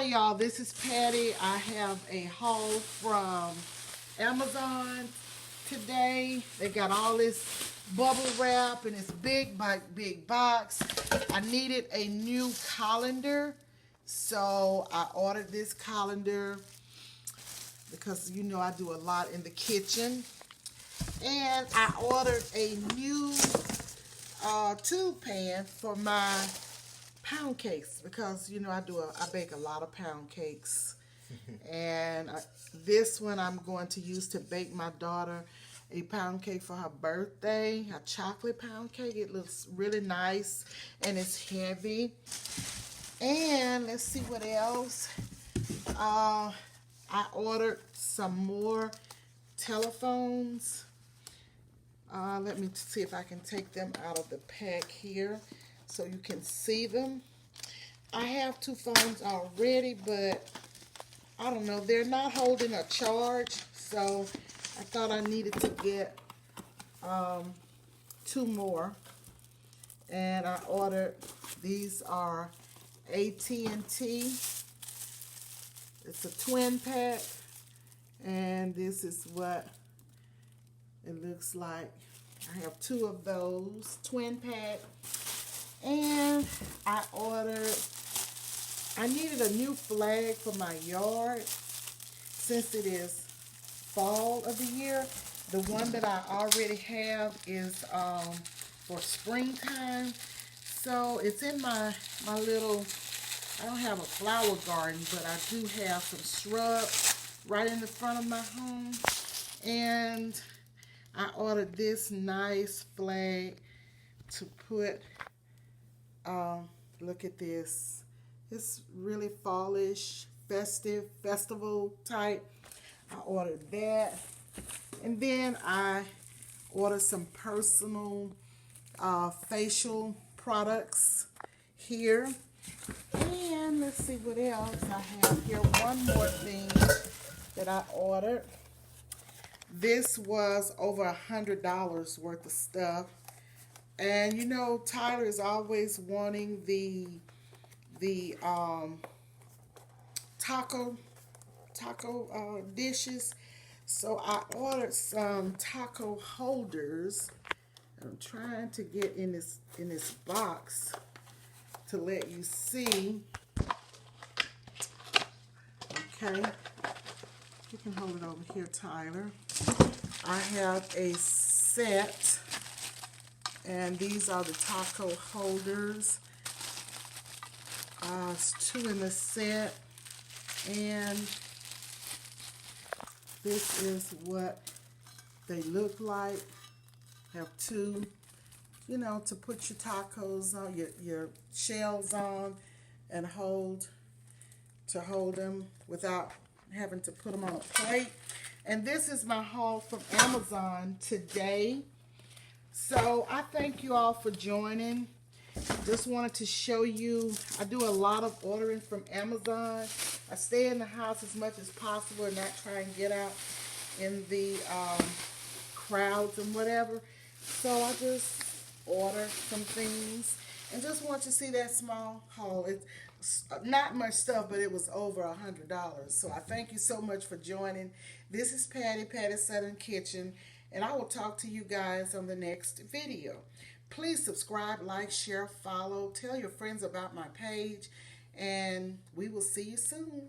y'all, this is Patty. I have a haul from Amazon today. They got all this bubble wrap in this big box. I needed a new colander, so I ordered this colander because you know I do a lot in the kitchen. And I ordered a new tube pan for my pound cakes because you know I bake a lot of pound cakes. And this one I'm going to use to bake my daughter a pound cake for her birthday, a chocolate pound cake. It looks really nice and it's heavy. And let's see what else. I ordered some more telephones. Let me see if I can take them out of the pack here so you can see them. I have two phones already, but I don't know, they're not holding a charge, so I thought I needed to get two more. And I ordered, these are AT&T. It's a twin pack, and this is what it looks like. I have two of those, twin pack. And I needed a new flag for my yard since it is fall of the year. The one that I already have is for springtime. So it's in my little, I don't have a flower garden, but I do have some shrubs right in the front of my home. And I ordered this nice flag to put, look at this. It's really fallish, festive, festival type. I ordered that. And then I ordered some personal facial products here. And let's see what else I have here. One more thing that I ordered. This was over $100 worth of stuff. And you know, Tyler is always wanting the taco dishes. So I ordered some taco holders. I'm trying to get in this box to let you see. Okay. You can hold it over here, Tyler. I have a set, and these are the taco holders. It's two in the set, and this is what they look like. Have two, you know, to put your tacos on, your shells on, and hold them without having to put them on a plate. And this is my haul from Amazon today. So I thank you all for joining. Just wanted to show you, I do a lot of ordering from Amazon. I stay in the house as much as possible and not try and get out in the crowds and whatever. So I just order some things and just want to see that small haul. It's not much stuff, but it was over $100. So I thank you so much for joining. This is Patty's Southern Kitchen, and I will talk to you guys on the next video. Please subscribe, like, share, follow, tell your friends about my page, and we will see you soon.